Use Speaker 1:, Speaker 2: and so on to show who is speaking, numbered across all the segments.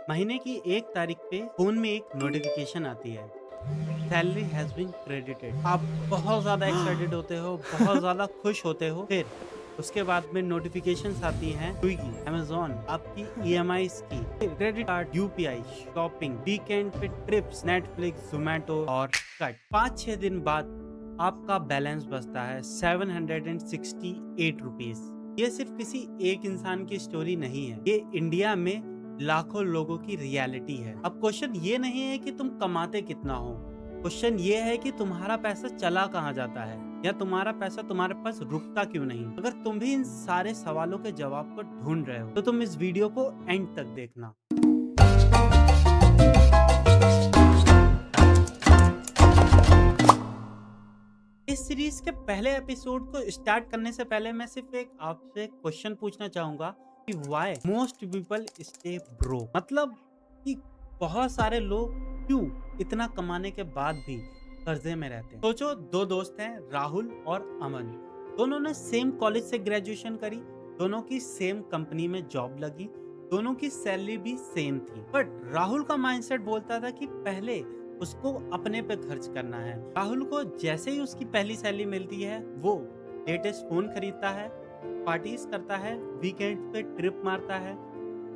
Speaker 1: महीने की 1 तारीख पे फोन में एक नोटिफिकेशन आती है, सैलरी हैज बीन क्रेडिटेड। आप बहुत ज्यादा एक्साइटेड होते हो, बहुत ज्यादा खुश होते हो। फिर उसके बाद में नोटिफिकेशंस आती हैं स्विगी, अमेजोन, आपकी ईएमआईज की, credit card, UPI, shopping, weekend पे ट्रिप्स, नेटफ्लिक्स, जोमेटो और कट। 5-6 दिन बाद आपका बैलेंस बचता है 768 रुपीज। ये सिर्फ किसी एक इंसान की स्टोरी नहीं है, ये इंडिया में लाखों लोगों की रियलिटी है। अब क्वेश्चन ये नहीं है कि तुम कमाते कितना हो, क्वेश्चन ये है कि तुम्हारा पैसा चला कहाँ जाता है, या तुम्हारा पैसा तुम्हारे पास रुकता क्यों नहीं। अगर तुम भी इन सारे सवालों के जवाब को ढूंढ रहे हो तो तुम इस वीडियो को एंड तक देखना। इस सीरीज के पहले एपिसोड को स्टार्ट करने से पहले मैं सिर्फ एक आपसे क्वेश्चन पूछना चाहूंगा कि why most people stay broke. मतलब कि बहुत सारे लोग क्यों इतना कमाने के बाद भी कर्जे में रहते हैं। सोचो, दो दोस्त हैं, राहुल और अमन। दोनों ने सेम कॉलेज से ग्रेजुएशन करी, दोनों की सेम कंपनी में जॉब लगी, दोनों की सैलरी भी सेम थी। बट राहुल का माइंडसेट बोलता था कि पहले उसको अपने पे खर्च करना है। राहुल को जैसे ही उसकी पहली सैलरी मिलती है वो लेटेस्ट फोन खरीदता है, पार्टीज करता है, वीकेंड पे ट्रिप मारता है,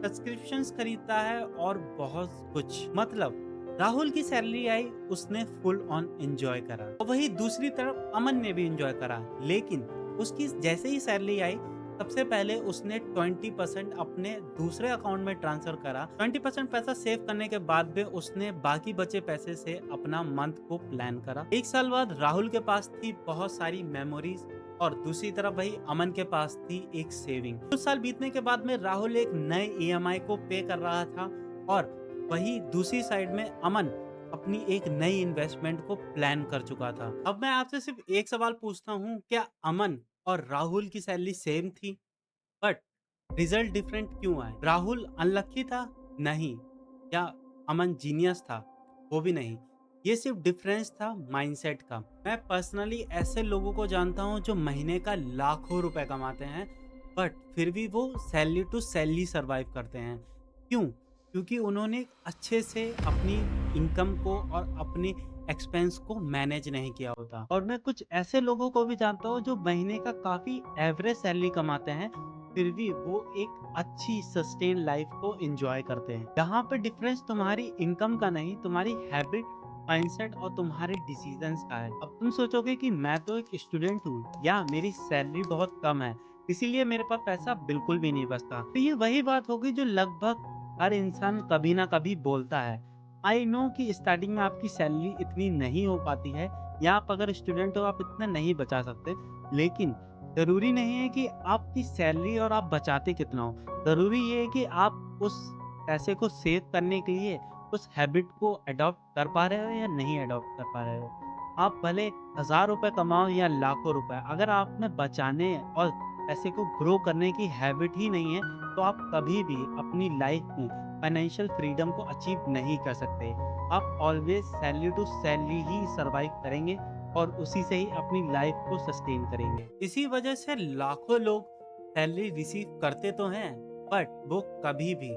Speaker 1: सब्सक्रिप्शंस खरीदता है और बहुत कुछ। मतलब राहुल की सैलरी आई, उसने फुल ऑन एंजॉय करा। और वही दूसरी तरफ अमन ने भी एंजॉय करा, लेकिन उसकी जैसे ही सैलरी आई सबसे पहले उसने 20% अपने दूसरे अकाउंट में ट्रांसफर करा। 20% पैसा सेव करने के बाद भी उसने बाकी बचे पैसे से अपना मंथ को प्लान करा। 1 साल बाद राहुल के पास थी बहुत सारी मेमोरीज और दूसरी तरफ वही अमन के पास थी एक सेविंग। कुछ साल बीतने के बाद में राहुल एक नए ईएमआई को पे कर रहा था और वही दूसरी साइड में अमन अपनी एक नई इन्वेस्टमेंट को प्लान कर चुका था। अब मैं आपसे सिर्फ एक सवाल पूछता हूँ, क्या अमन और राहुल की सैलरी सेम थी बट रिजल्ट डिफरेंट क्यों आए? राहुल अनलकी था? नहीं। या अमन जीनियस था? वो भी नहीं। ये सिर्फ डिफरेंस था माइंडसेट का। मैं पर्सनली ऐसे लोगों को जानता हूँ जो महीने का लाखों रुपए कमाते हैं बट फिर भी वो सैलरी टू सैलरी सरवाइव करते हैं। क्यों? क्योंकि उन्होंने अच्छे से अपनी इनकम को और अपने एक्सपेंस को मैनेज नहीं किया होता। और मैं कुछ ऐसे लोगों को भी जानता हूँ जो महीने का काफी एवरेज सैलरी कमाते हैं फिर भी वो एक अच्छी सस्टेन लाइफ को एंजॉय करते हैं। यहाँ पे डिफरेंस तुम्हारी इनकम का नहीं, तुम्हारी हैबिट, माइंडसेट और तुम्हारे डिसीजंस का है। अब तुम सोचोगे कि मैं तो एक स्टूडेंट हूँ या मेरी सैलरी बहुत कम है इसीलिए मेरे पास पैसा बिल्कुल भी नहीं बचता। तो ये वही बात होगी जो लगभग हर इंसान कभी ना कभी बोलता है। आई नो कि स्टार्टिंग में आपकी सैलरी इतनी नहीं हो पाती है या आप अगर स्टूडेंट हो आप इतना नहीं बचा सकते, लेकिन ज़रूरी नहीं है कि आपकी सैलरी और आप बचाते कितना हो। ज़रूरी ये है कि आप उस पैसे को सेव करने के लिए उस हैबिट को अडॉप्ट कर पा रहे हो या नहीं अडॉप्ट कर पा रहे हो। आप भले ₹1000 कमाओ या लाखों रुपए, अगर आप में बचाने और पैसे को ग्रो करने की हैबिट ही नहीं है, तो आप कभी भी अपनी लाइफ में फाइनेंशियल फ्रीडम को अचीव नहीं कर सकते। आप ऑलवेज सैलरी टू सैलरी ही सर्वाइव करेंगे और उसी से ही अपनी लाइफ को सस्टेन करेंगे। इसी वजह से लाखों लोग सैलरी रिसीव करते तो हैं बट वो कभी भी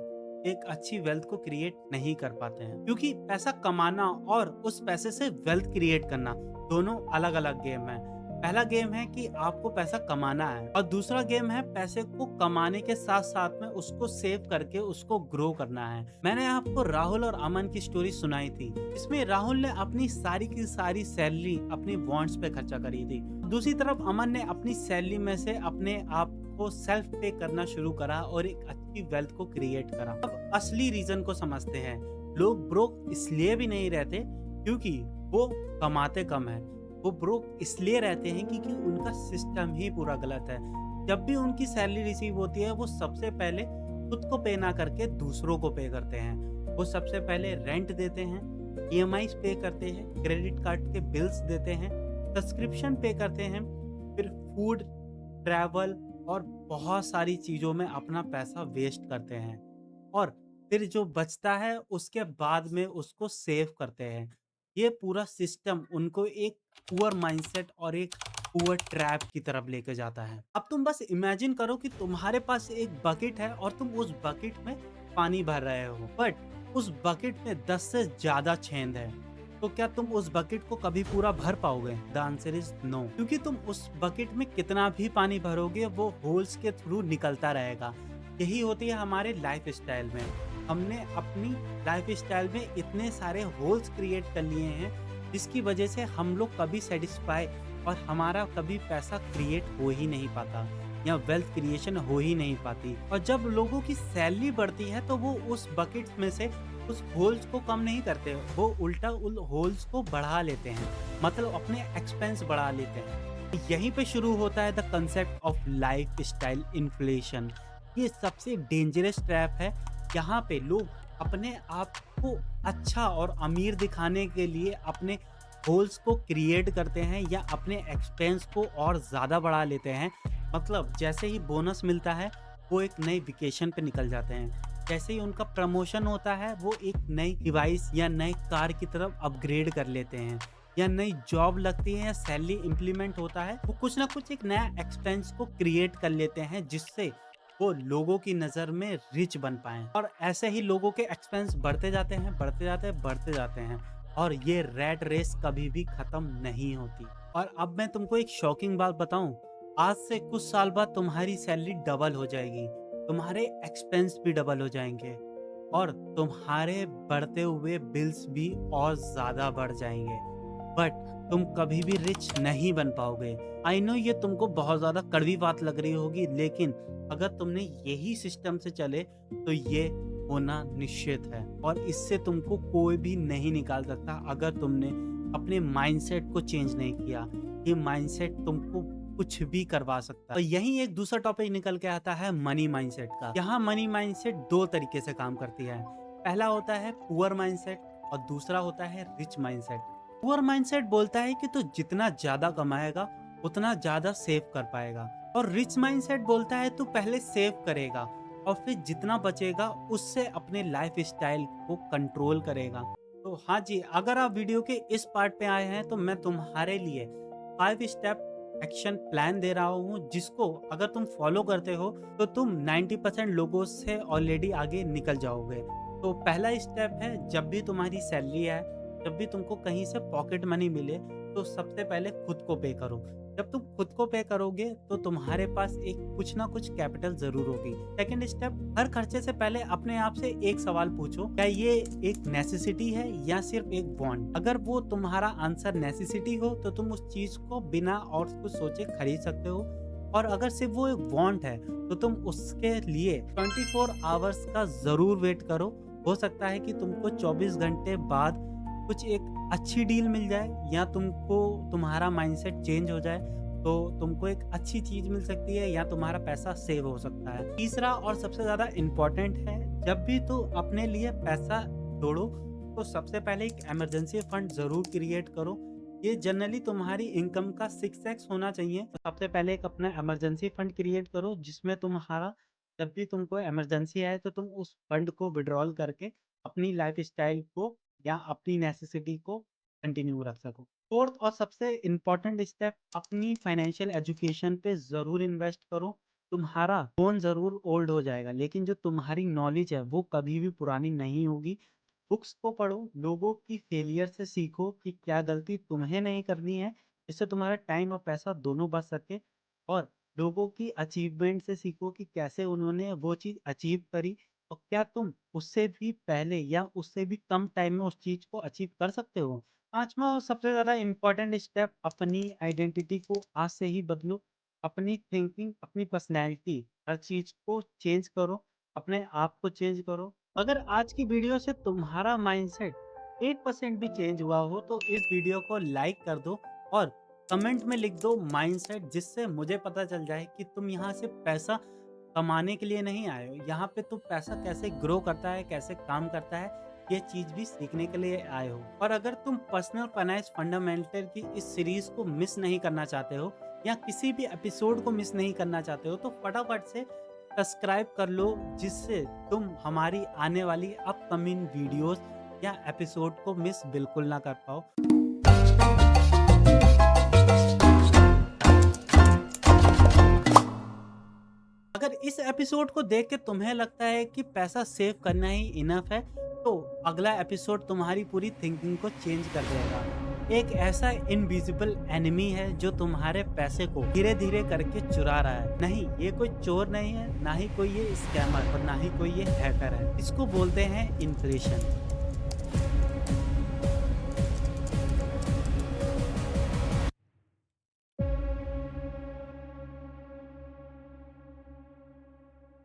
Speaker 1: एक अच्छी वेल्थ को क्रिएट नहीं कर पाते हैं, क्योंकि पैसा कमाना और उस पैसे से वेल्थ क्रिएट करना दोनों अलग अलग गेम है। पहला गेम है कि आपको पैसा कमाना है और दूसरा गेम है पैसे को कमाने के साथ साथ में उसको सेव करके उसको ग्रो करना है। मैंने आपको राहुल और अमन की स्टोरी सुनाई थी। इसमें राहुल ने अपनी सारी की सारी सैलरी अपनी वॉन्ट्स पे खर्चा करी थी। दूसरी तरफ अमन ने अपनी सैलरी में से अपने आप को सेल्फ पे करना शुरू करा और एक अच्छी वेल्थ को क्रिएट करा। अब असली रीजन को समझते हैं। लोग ब्रोक इसलिए भी नहीं रहते क्योंकि वो कमाते कम है, वो ब्रोक इसलिए रहते हैं क्योंकि उनका सिस्टम ही पूरा गलत है। जब भी उनकी सैलरी रिसीव होती है वो सबसे पहले खुद को पे ना करके दूसरों को पे करते हैं। वो सबसे पहले रेंट देते हैं, ईएमआई पे करते हैं, क्रेडिट कार्ड के बिल्स देते हैं, सब्सक्रिप्शन पे करते हैं, फिर फूड, ट्रैवल और बहुत सारी चीज़ों में अपना पैसा वेस्ट करते हैं और फिर जो बचता है उसके बाद में उसको सेव करते हैं। ये पूरा सिस्टम उनको एक पुअर माइंडसेट और एक पुअर ट्रैप की तरफ लेके जाता है। अब तुम बस इमेजिन करो कि तुम्हारे पास एक बकेट है और तुम उस बकेट में पानी भर रहे हो, बट उस बकेट में 10 से ज्यादा छेद है, तो क्या तुम उस बकेट को कभी पूरा भर पाओगे? द आंसर इज नो, क्योंकि तुम उस बकेट में कितना भी पानी भरोगे वो होल्स के थ्रू निकलता रहेगा। यही होती है हमारे लाइफ स्टाइल में। हमने अपनी लाइफ स्टाइल में इतने सारे होल्स क्रिएट कर लिए हैं जिसकी वजह से हम लोग कभी सेटिस्फाई और हमारा कभी पैसा क्रिएट हो ही नहीं पाता या वेल्थ क्रिएशन हो ही नहीं पाती। और जब लोगों की सैलरी बढ़ती है तो वो उस बकेट में से उस होल्स को कम नहीं करते, वो उल्टा उन होल्स को बढ़ा लेते हैं, मतलब अपने एक्सपेंस बढ़ा लेते हैं। यहीं पे शुरू होता है the concept of life style inflation. ये सबसे डेंजरस ट्रैप है। यहाँ पे लोग अपने आप को अच्छा और अमीर दिखाने के लिए अपने होल्स को क्रिएट करते हैं या अपने एक्सपेंस को और ज़्यादा बढ़ा लेते हैं। मतलब जैसे ही बोनस मिलता है वो एक नई वेकेशन पे निकल जाते हैं, जैसे ही उनका प्रमोशन होता है वो एक नई डिवाइस या नई कार की तरफ अपग्रेड कर लेते हैं, या नई जॉब लगती है या सैलरी इंप्लीमेंट होता है, वो कुछ ना कुछ एक नया एक्सपेंस को क्रिएट कर लेते हैं जिससे वो लोगों की नज़र में रिच बन पाएं। और ऐसे ही लोगों के एक्सपेंस बढ़ते जाते हैं, बढ़ते जाते हैं, बढ़ते जाते हैं, और ये रैट रेस कभी भी खत्म नहीं होती। और अब मैं तुमको एक शॉकिंग बात बताऊं, आज से कुछ साल बाद तुम्हारी सैलरी डबल हो जाएगी, तुम्हारे एक्सपेंस भी डबल हो जाएंगे और तुम्हारे बढ़ते हुए बिल्स भी और ज़्यादा बढ़ जाएंगे, बट तुम कभी भी रिच नहीं बन पाओगे। आई नो ये तुमको बहुत ज़्यादा कड़वी बात लग रही होगी, लेकिन अगर तुमने यही सिस्टम से चले तो ये होना निश्चित है और इससे तुमको कोई भी नहीं निकाल सकता अगर तुमने अपने माइंडसेट को चेंज नहीं किया। ये माइंडसेट तुमको कुछ भी करवा सकता है। और यही एक दूसरा टॉपिक निकल के आता है मनी माइंडसेट का। यहाँ मनी माइंडसेट दो तरीके से काम करती है। पहला होता है पुअर माइंडसेट और दूसरा होता है रिच माइंडसेट। पुअर माइंडसेट बोलता है कि तू जितना ज्यादा कमाएगा उतना ज्यादा सेव कर पाएगा, और रिच माइंडसेट बोलता है तू पहले सेव करेगा और फिर जितना बचेगा उससे अपने लाइफ स्टाइल को कंट्रोल करेगा। तो हाँ जी, अगर आप वीडियो के इस पार्ट पे आए हैं तो मैं तुम्हारे लिए 5 स्टेप एक्शन प्लान दे रहा हूँ, जिसको अगर तुम फॉलो करते हो तो तुम 90% लोगों से ऑलरेडी आगे निकल जाओगे। तो पहला स्टेप है, जब भी तुम्हारी सैलरी आए, जब भी तुमको कहीं से पॉकेट मनी मिले, तो सबसे पहले खुद को पे करो। जब तुम खुद को पे करोगे तो तुम्हारे पास एक कुछ ना कुछ कैपिटल जरूर होगी। सेकंड स्टेप, हर खर्चे से पहले अपने आप से एक सवाल पूछो, क्या ये एक नेसेसिटी है या सिर्फ एक वांट? अगर वो तुम्हारा आंसर नेसेसिटी हो तो तुम उस चीज को बिना और कुछ सोचे खरीद सकते हो, और अगर सिर्फ वो एक वांट है तो तुम उसके लिए 24 आवर्स का जरूर वेट करो। हो सकता है कि तुमको 24 घंटे बाद कुछ एक अच्छी डील मिल जाए या तुमको तुम्हारा माइंडसेट चेंज हो जाए, तो तुमको एक अच्छी चीज मिल सकती है या तुम्हारा पैसा सेव हो सकता है। तीसरा और सबसे ज्यादा इम्पोर्टेंट है, जब भी तो अपने लिए पैसा जोड़ो तो सबसे पहले एक इमरजेंसी फंड जरूर क्रिएट करो। ये जनरली तुम्हारी इनकम का 6x होना चाहिए। तो सबसे पहले एक अपना इमरजेंसी फंड क्रिएट करो जिसमें तुम्हारा जब भी तुमको इमरजेंसी आए तो तुम उस फंड को विड्रॉल करके अपनी लाइफ स्टाइल को या अपनी नेसेसिटी को कंटिन्यू रख सको। फोर्थ और सबसे इम्पोर्टेंट स्टेप, अपनी फाइनेंशियल एजुकेशन पे ज़रूर इन्वेस्ट करो। तुम्हारा फोन ज़रूर ओल्ड हो जाएगा लेकिन जो तुम्हारी नॉलेज है वो कभी भी पुरानी नहीं होगी। बुक्स को पढ़ो, लोगों की फेलियर से सीखो कि क्या गलती तुम्हें नहीं करनी है, इससे तुम्हारा टाइम और पैसा दोनों बच सके, और लोगों की अचीवमेंट से सीखो कि कैसे उन्होंने वो चीज़ अचीव करी और क्या तुम उससे भी पहले या उससे भी कम टाइम में उस चीज को अचीव कर सकते हो। पांचवा और सबसे ज्यादा इम्पोर्टेंट स्टेप, अपनी आइडेंटिटी को आज से ही बदलो। अपनी थिंकिंग, अपनी पर्सनैलिटी, हर चीज को चेंज करो, अपने आप को चेंज करो। अगर आज की वीडियो से तुम्हारा माइंडसेट 8% भी चेंज हुआ हो तो इस वीडियो को लाइक कर दो और कमेंट में लिख दो माइंडसेट, जिससे मुझे पता चल जाए कि तुम यहाँ से पैसा कमाने के लिए नहीं आए हो, यहाँ पे तो पैसा कैसे ग्रो करता है, कैसे काम करता है, ये चीज भी सीखने के लिए आए हो। और अगर तुम पर्सनल फाइनेंस फंडामेंटल की इस सीरीज को मिस नहीं करना चाहते हो या किसी भी एपिसोड को मिस नहीं करना चाहते हो तो फटाफट से सब्सक्राइब कर लो, जिससे तुम हमारी आने वाली अपकमिंग वीडियोस या एपिसोड को मिस बिल्कुल ना कर पाओ। अगर इस एपिसोड को देख के तुम्हें लगता है कि पैसा सेव करना ही इनफ है, तो अगला एपिसोड तुम्हारी पूरी थिंकिंग को चेंज कर देगा। एक ऐसा इनविजिबल एनिमी है जो तुम्हारे पैसे को धीरे धीरे करके चुरा रहा है। नहीं, ये कोई चोर नहीं है, ना ही कोई ये स्कैमर और ना ही कोई ये हैकर है। इसको बोलते हैं इन्फ्लेशन।